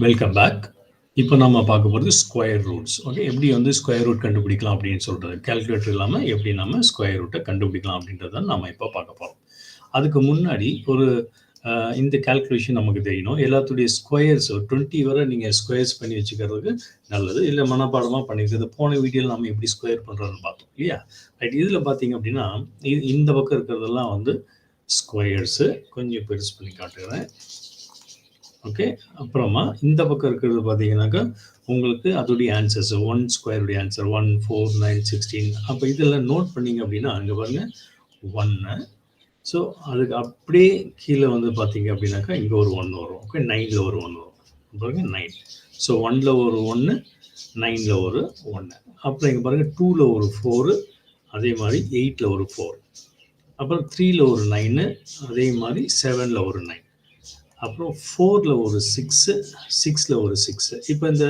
Welcome back. இப்போ நம்ம பார்க்க போகிறது ஸ்கொயர் ரூட்ஸ். ஓகே, எப்படி வந்து ஸ்கொயர் ரூட் கண்டுபிடிக்கலாம் அப்படின்னு சொல்கிறது, கேல்குலேட்டர் இல்லாமல் எப்படி நம்ம ஸ்கொயர் ரூட்டை கண்டுபிடிக்கலாம் அப்படின்றத நம்ம இப்போ பார்க்க போகிறோம். அதுக்கு முன்னாடி இந்த கேல்குலேஷன் நமக்கு தெரியணும். எல்லாத்துடைய ஸ்கொயர்ஸ் 20 வரை நீங்கள் ஸ்கொயர்ஸ் பண்ணி வச்சுக்கிறதுக்கு நல்லது. இல்லை மனப்பாடமாக பண்ணிக்கிறது. போன வீடியோவில் நம்ம எப்படி ஸ்கொயர் பண்ணுறதுன்னு பார்த்தோம் இல்லையா? ரைட். இதில் பார்த்தீங்க அப்படின்னா இந்த பக்கம் இருக்கிறதெல்லாம் வந்து ஸ்கொயர்ஸு. கொஞ்சம் பெருசு பண்ணி காட்டுகிறேன். ஓகே, அப்புறமா இந்த பக்கம் இருக்கிறது பார்த்தீங்கன்னாக்கா உங்களுக்கு அதோடைய ஆன்சர்ஸ் 1 ஸ்கொயருடைய ஆன்சர் 1, 4, 9, 16. அப்போ இதெல்லாம் நோட் பண்ணிங்க அப்படின்னா அங்கே பாருங்கள் 1. ஸோ அதுக்கு அப்படியே கீழே வந்து பார்த்தீங்க அப்படின்னாக்கா இங்கே ஒரு 1 வரும். ஓகே, 9ல் ஒரு 1 வரும். பாருங்கள் 9. ஸோ 1ல் ஒரு 1, 9ல் ஒரு 1. அப்புறம் இங்கே பாருங்கள் 2ல் ஒரு 4, அதே மாதிரி 8ல் ஒரு 4. அப்புறம் 3ல் ஒரு 9, அதே மாதிரி 7ல் ஒரு 9. அப்புறம் 4ல் ஒரு 6, 6ல் ஒரு 6. இப்போ இந்த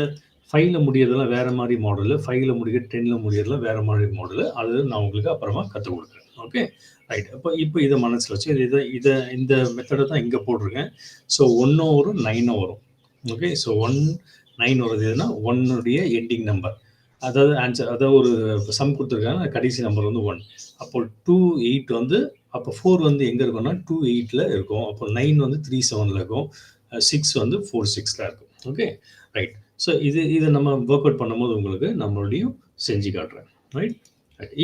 5ல் முடியறதெல்லாம் வேறு மாதிரி மாடலு, 5ல் முடிய 10ல் முடியறதெல்லாம் வேறு மாதிரி மாடலு. அது நான் உங்களுக்கு அப்புறமா கற்றுக் கொடுக்குறேன். Okay, right. இப்போ இதை மனசில் வச்சு இந்த மெத்தடை தான் இங்கே போட்டிருக்கேன். ஸோ 1 வரும், 9 வரும். ஓகே, ஸோ 1, 9 வருது எதுனா 1உடைய எண்டிங் நம்பர், அதாவது ஆன்சர், அதாவது ஒரு சம் கொடுத்துருக்காங்க, கடைசி நம்பர் வந்து 1. அப்போ 2, 8 வந்து, அப்போ 4 வந்து எங்கே இருக்கும்னா 2, 8ல் இருக்கும். அப்போ 9 வந்து 3, 7ல் இருக்கும். 6 வந்து 4, 6ல் இருக்கும். Okay, right. ஸோ இதை நம்ம ஒர்க் அவுட் பண்ணும்போது உங்களுக்கு நம்மளுடையும் செஞ்சு காட்டுறேன். ரைட்.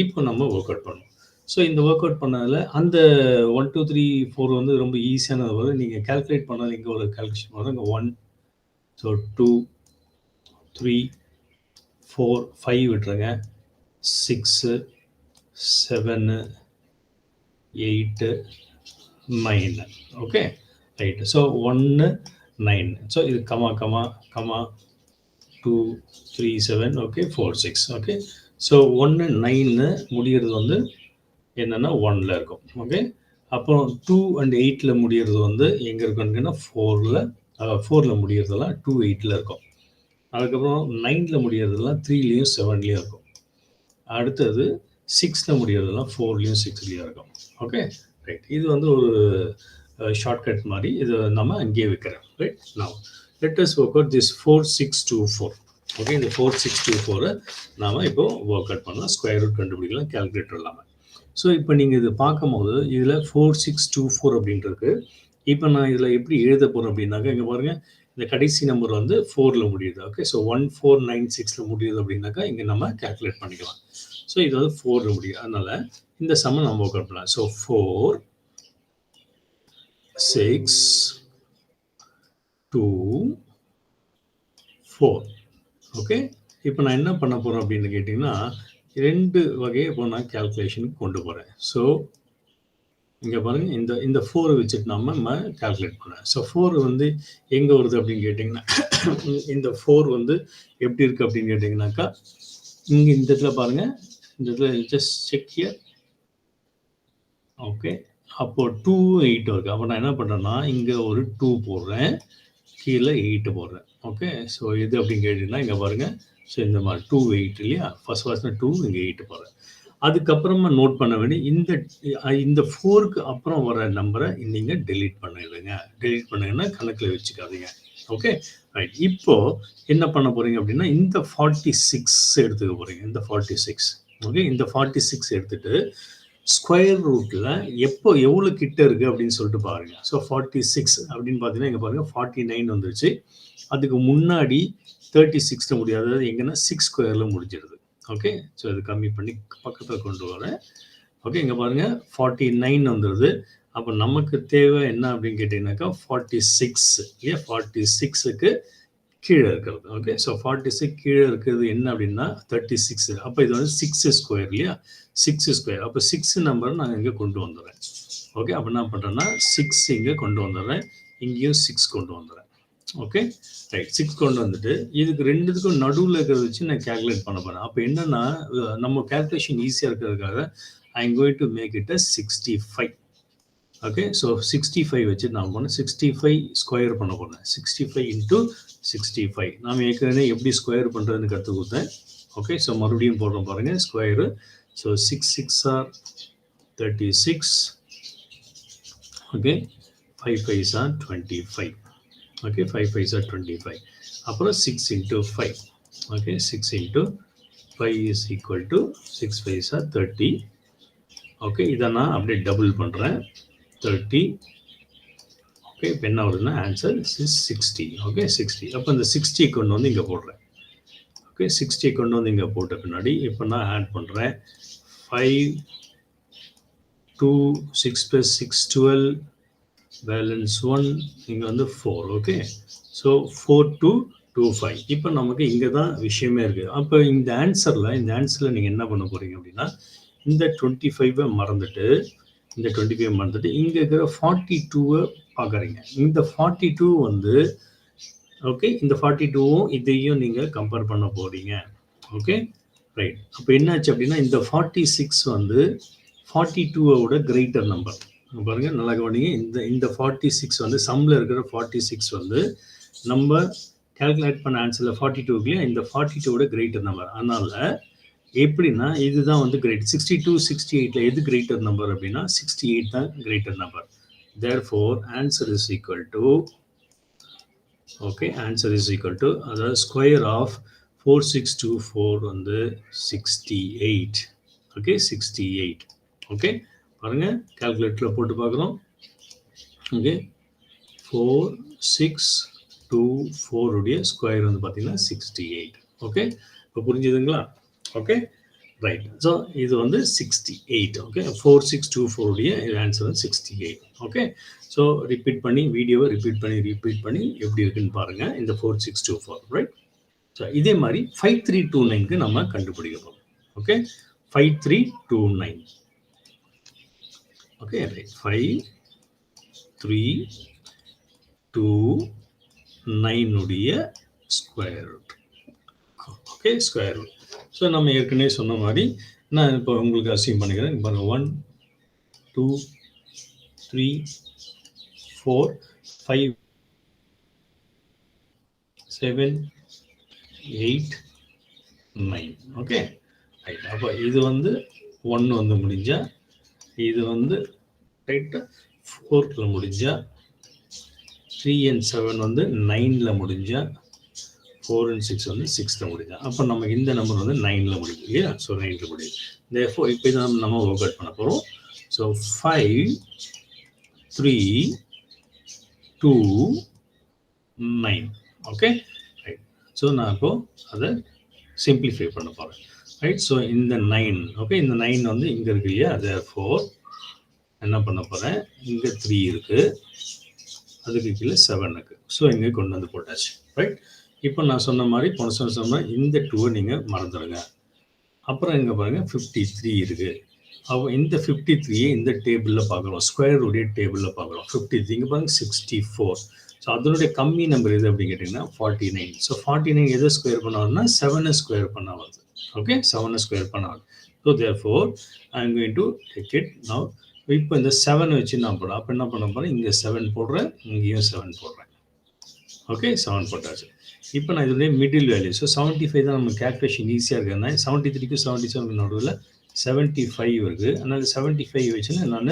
இப்போ நம்ம ஒர்க் அவுட் பண்ணணும். ஸோ இந்த ஒர்க் அவுட் பண்ணதில் அந்த 1, 2, 3, 4 வந்து ரொம்ப ஈஸியானது போது நீங்கள் கேல்குலேட் பண்ணால் இங்கே ஒரு கேல்குலேஷன் வரும். இங்கே 1, ஸோ 2, 3, 4, 5 விட்டுருங்க, 6, 7, 8, 9. Okay, right. ஸோ 1, 9. ஸோ இது கமா 2, 3, 7. ஓகே, 4, 6. ஓகே, ஸோ 1, 9 முடிகிறது வந்து என்னென்னா 1ல் இருக்கும். ஓகே, அப்புறம் 2 and 8ல் முடிகிறது வந்து எங்கே இருக்குன்னா 4ல் முடிகிறதெல்லாம் 2, 8ல் இருக்கும். அதுக்கப்புறம் 9ல் முடிகிறதெல்லாம் 3லேயும் 7லேயும் இருக்கும். அடுத்தது 6ல் முடிகிறதெல்லாம் 4லேயும் 6லேயும் இருக்கும். Okay, right. இது வந்து ஒரு ஷார்ட்கட் மாதிரி, இது நம்ம அங்கேயே வைக்கிறேன். Right. Now let us work out this 4, 6, 2, 4. Okay, இந்த 4, 6, 2, 4 நாம் இப்போ ஒர்க் அவுட் பண்ணலாம். ஸ்கொயர் ரூட் கண்டுபிடிக்கலாம் கேல்குலேட்டர் இல்லாமல். ஸோ இப்போ நீங்கள் இது பார்க்கும்போது இதில் 4, 6, 2, 4 அப்படின்றது. இப்போ நான் இதில் எப்படி எழுத போகிறேன் அப்படின்னாக்கா இங்கே பாருங்கள், இந்த கடைசி நம்பர் வந்து 4ல் முடியுது. ஓகே, ஸோ 1, 4, 9, 6ல் முடியுது அப்படின்னாக்கா இங்கே நம்ம கேல்குலேட் பண்ணிக்கலாம். ஸோ இது வந்து 4ல் முடியும். அதனால் இந்த சம்மை நம்ம ஒர்க் அவுட் பண்ணலாம். ஸோ 4, 6, 2, 4. ஓகே, இப்போ நான் என்ன பண்ண போகிறேன் அப்படின்னு கேட்டிங்கன்னா 2 வகையை இப்போ நான் கேல்குலேஷனுக்கு கொண்டு போகிறேன். ஸோ இங்கே பாருங்கள், இந்த 4 வச்சுட்டு நம்ம கேல்குலேட் பண்ணேன். ஸோ 4 வந்து எங்கே வருது அப்படின்னு கேட்டிங்கன்னா இந்த 4 வந்து எப்படி இருக்குது அப்படின்னு கேட்டிங்கனாக்கா இங்கே இந்த இடத்துல பாருங்கள், இந்த இடத்துல ஜஸ்ட் செக் ஹியர். ஓகே, அப்போது 2, 8 இருக்குது. அப்போ நான் என்ன பண்ணுறேன்னா இங்கே ஒரு 2 போடுறேன், கீழே 8 போடுறேன். ஓகே, ஸோ இது அப்படின்னு கேட்டிங்கன்னா இங்கே பாருங்கள், ஸோ இந்த மாதிரி 2, 8 இல்லையா? ஃபர்ஸ்ட் 2, இங்கே 8 போடுறேன். அதுக்கப்புறமா நோட் பண்ண வேண்டிய இந்த 4க்கு அப்புறம் வர நம்பரை நீங்கள் டெலீட் பண்ணிடுங்க. டெலீட் பண்ணுங்கன்னா கணக்கில் வச்சுக்காதீங்க. Okay, right. இப்போ என்ன பண்ண போகிறீங்க அப்படின்னா இந்த 46 எடுத்துக்க போகிறீங்க. இந்த 46. ஓகே, இந்த 46 எடுத்துகிட்டு ஸ்கொயர் ரூட்டில் எவ்வளோ கிட்ட இருக்குது அப்படின்னு சொல்லிட்டு பாருங்கள். ஸோ 46 அப்படின்னு பார்த்தீங்கன்னா இங்கே பாருங்கள் 49 வந்துருச்சு. அதுக்கு முன்னாடி 36ல் முடியாது, அதாவது எங்கன்னா 6 ஸ்கொயரில் முடிஞ்சிடுது. ஓகே, ஸோ இது கம்மி பண்ணி பக்கத்தில் கொண்டு வரேன். ஓகே, இங்கே பாருங்கள் 49 வந்துடுது. அப்போ நமக்கு தேவை என்ன அப்படின்னு கேட்டிங்கனாக்கா 46 இல்லையா? 46க்கு கீழே இருக்கிறது. ஓகே, ஸோ 46 கீழே இருக்கிறது என்ன அப்படின்னா 36. அப்போ இது வந்து 6 ஸ்கொயர் இல்லையா? 6 ஸ்கொயர். அப்போ 6 நம்பர் நான் இங்கே கொண்டு வந்துடுறேன். ஓகே, அப்போ என்ன பண்ணுறேன்னா 6 இங்கே கொண்டு வந்துடுறேன், இங்கேயும் 6 கொண்டு வந்துடுறேன். Okay, right. 6 கொண்டு வந்துட்டு இதுக்கு ரெண்டுத்துக்கும் நடுவில் இருக்கிறத வச்சு நான் கேல்குலேட் பண்ண போகிறேன். அப்போ என்னென்னா நம்ம கேல்குலேஷன் ஈஸியாக இருக்கிறதுக்காக I am going to make it 65. Okay, so 65 வச்சு நான் போனேன் 65 ஸ்கொயர் பண்ண போனேன். 65 இன்ட்டு 65 நாம் ஏற்கனவே எப்படி ஸ்கொயர் பண்ணுறதுன்னு கற்றுக் கொடுத்தேன். ஓகே, ஸோ மறுபடியும் போடுறோம் பாருங்கள் square. So 6, 6 are 36. Okay, 5, 5 are 25. Okay, 5, 5 are 25. அப்புறம் 6 into 5. Okay, 6 into 5 is equal to 6 5s are 30. Okay, இதை நான் அப்படியே டபுள் பண்ணுறேன் 30. ஓகே, இப்போ என்ன வருதுன்னா ஆன்சர் இஸ் 60. ஓகே, 60. அப்போ இந்த 60 கொண்டு வந்து இங்கே போடுறேன். ஓகே, 60 கொண்டு வந்து இங்கே போட்ட பின்னாடி இப்போ நான் ஆட் பண்ணுறேன் 5 2 6 plus 6 12 பேலன்ஸ் 1 இங்கே வந்து 4. Okay, so 4 2 2 5. இப்போ நமக்கு இங்கே தான் விஷயமே இருக்குது. அப்போ இந்த ஆன்சரில் நீங்கள் என்ன பண்ண போகிறீங்க அப்படின்னா இந்த 25 மறந்துட்டு இந்த 25 மறந்துட்டு இங்கே இருக்கிற 42 பார்க்குறீங்க. இந்த 42 வந்து ஓகே, இந்த 42வும் இதையும் நீங்கள் கம்பேர் பண்ண போகிறீங்க. Okay, right. அப்போ என்னாச்சு அப்படின்னா இந்த 46 வந்து 42வோட கிரேட்டர் நம்பர். பாருங்க, நல்லா கவனிங்க. இந்த 46 வந்து சம்மில் இருக்கிற 46 வந்து நம்ம கால்குலேட் பண்ண ஆன்சரில் 42க்குள்ளே இந்த 42வோட கிரேட்டர் நம்பர். அதனால் எப்படின்னா இதுதான் வந்து கிரேட் 62 68ல எது கிரேட்டர் நம்பர் அப்படின்னா 68 தான் greater number. Therefore answer is equal to okay, answer is equal to அதாவது ஸ்கொயர் ஆஃப் 4624 வந்து 68. ஓகே, 68. ஓகே, பாருங்க கால்குலேட்டரில் போட்டு பார்க்குறோம். ஓகே, 4624 உடைய ஸ்கொயர் வந்து பார்த்தீங்கன்னா 68. ஓகே, இப்போ புரிஞ்சுதுங்களா? Okay, right. ஸோ இது வந்து 68. ஓகே, 4624 உடைய ஆன்சர் வந்து 68. ஓகே, ஸோ வீடியோவை ரிப்பீட் பண்ணி எப்படி இருக்குன்னு பாருங்கள் இந்த 4624. ரைட். ஸோ இதே மாதிரி 5329க்கு நம்ம கண்டுபிடிக்கிறோம். ஓகே, 5329. Okay, right. 5329 உடைய square root. Okay, square root. So நம்ம ஏற்கனவே சொன்ன மாதிரி நான் இப்போ உங்களுக்கு அசீவ் பண்ணிக்கிறேன். பாருங்கள் 1 2 3 4 5 7 8 9. Okay, right. அப்போ இது வந்து 1 வந்து முடிஞ்சா, இது வந்து ரைட்டு 4ல் முடிஞ்சா, 3 and 7 வந்து 9ல் முடிஞ்சா, 4 and 6 வந்து 6ல் முடிஞ்சா. அப்போ நமக்கு இந்த நம்பர் வந்து 9ல் முடியுது இல்லையா? ஸோ 9ல் முடியுது. தேர்ஃபோர் இப்போ இதான் நம்ம ஒர்க் அவுட் பண்ண போகிறோம். ஸோ 5 3 2 9. Okay, right. ஸோ நான் இப்போது அதை சிம்பிளிஃபை பண்ண போகிறேன். ரைட். ஸோ இந்த 9, ஓகே, இந்த 9 வந்து இங்கே இருக்கு இல்லையா? தேர்ஃபோர் என்ன பண்ண போகிறேன், இங்கே 3 இருக்குது, அதுக்கு கீழே 7 இருக்குது. ஸோ இங்கே கொண்டு வந்து போட்டாச்சு. ரைட். இப்போ நான் சொன்ன மாதிரி சொன்ன இந்த 2 நீங்கள் மறந்துடுங்க. அப்புறம் இங்கே பாருங்கள் 53 இருக்குது. அப்போ இந்த 53 இந்த டேபிளில் பார்க்குறோம், ஸ்கொயர் உடைய டேபிளில் பார்க்குறோம். 53 இங்கே பாருங்கள் 64. ஸோ அதனுடைய கம்மி நம்பர் எது அப்படின்னு கேட்டிங்கன்னா 49. ஸோ 49 எதை ஸ்கொயர் பண்ணாதுன்னா 7 ஸ்கொயர் பண்ண வருது. ஓகே, 7 ஸ்கொயர் பண்ண வருது. So therefore I am going to take it now. இப்போ இந்த 7 வச்சு நான் போடுறேன். அப்போ என்ன பண்ண போகிறேன், இங்கே 7 போடுறேன், இங்கேயும் 7 போடுறேன். ஓகே, 7 போட்டாச்சு. இப்போ நான் இதோடைய மிடில் வேல்யூ, ஸோ 75 தான் நம்ம கேல்குலேஷன் ஈஸியாக இருக்கிறதுனா 73க்கு 77 நடுவில் 75 இருக்குது. அதனால் 75 வச்சுன்னா நான்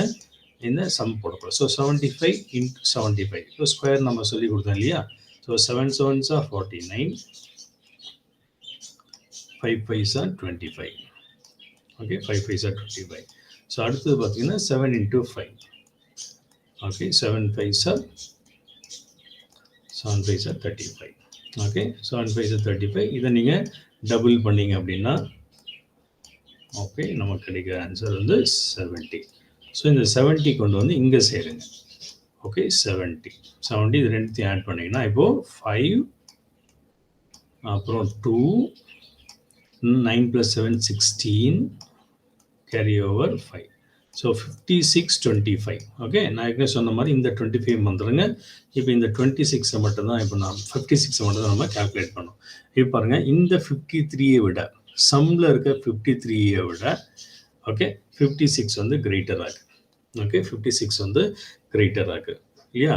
இந்த சம் போட போகிறேன். So 75 into 75. ஸோ ஸ்கொயர் நம்ம சொல்லி கொடுத்தோம் இல்லையா? So 7 7s are 49, 5 5s are 25. Okay, 5 5s are 25. So அடுத்தது பார்த்தீங்கன்னா 7 into 5. Okay, 7 5s are 35. Okay, 7 5s are 35. இதை நீங்கள் டபுள் பண்ணிங்க அப்படின்னா ஓகே நமக்கு கிடைக்கிற ஆன்சர் வந்து 70. ஸோ இந்த 70 கொண்டு வந்து இங்கே சேருங்க. ஓகே, 70 இது ரெண்டுத்தையும் ஆட் பண்ணிங்கன்னா இப்போது 5 அப்புறம் 2 9 + 7 16 கேரி ஓவர் 5. ஸோ 56 25. ஓகே, நான் ஏற்கனவே சொன்ன மாதிரி இந்த 25 வந்துடுங்க. இப்போ இந்த 26 மட்டும்தான் இப்போ நான் 56 மட்டும் தான் நம்ம கால்குலேட் பண்ணோம். இப்போ பாருங்கள், இந்த 53 விட சம்மில் இருக்க 53 விட ஓகே 56 வந்து கிரேட்டராக இருக்குது. ஓகே, 56 வந்து கிரேட்டராக இருக்குது இல்லையா?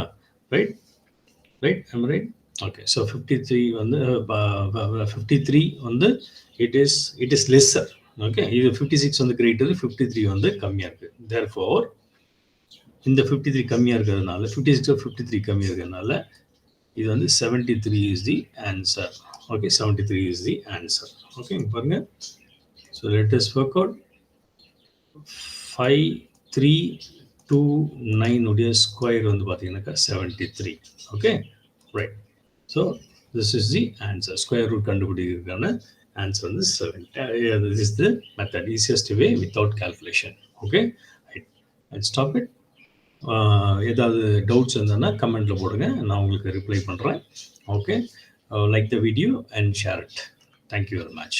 ரைட். ரைட். ஓகே, ஸோ 53 வந்து 53 வந்து இட் இஸ் லெஸ்ஸர். ஓகே, இது 56 வந்து கிரேட்டர், 53 வந்து கம்மியாக இருக்குது. தேர்ஃபோர் இந்த 53 கம்மியாக இருக்கிறதுனால 56 53 கம்மியாக இருக்கிறதுனால இது வந்து 73 is the answer. Okay, 73 is the answer. Okay, பாருங்க. So let us work out 5329 உடைய ஸ்கொயர் வந்து பார்த்தீங்கன்னாக்கா 73. Okay, right. So this is the answer. Square root கண்டுபிடிக்கிறதுக்கான answer வந்து 7. This is the method, easiest way without calculation. Okay, right. I'll stop it. ஏதாவது doubts இருந்ததுன்னா கமெண்ட்டில் போடுங்க, நான் உங்களுக்கு ரிப்ளை பண்ணுறேன். Okay, like the video and share it. Thank you very much.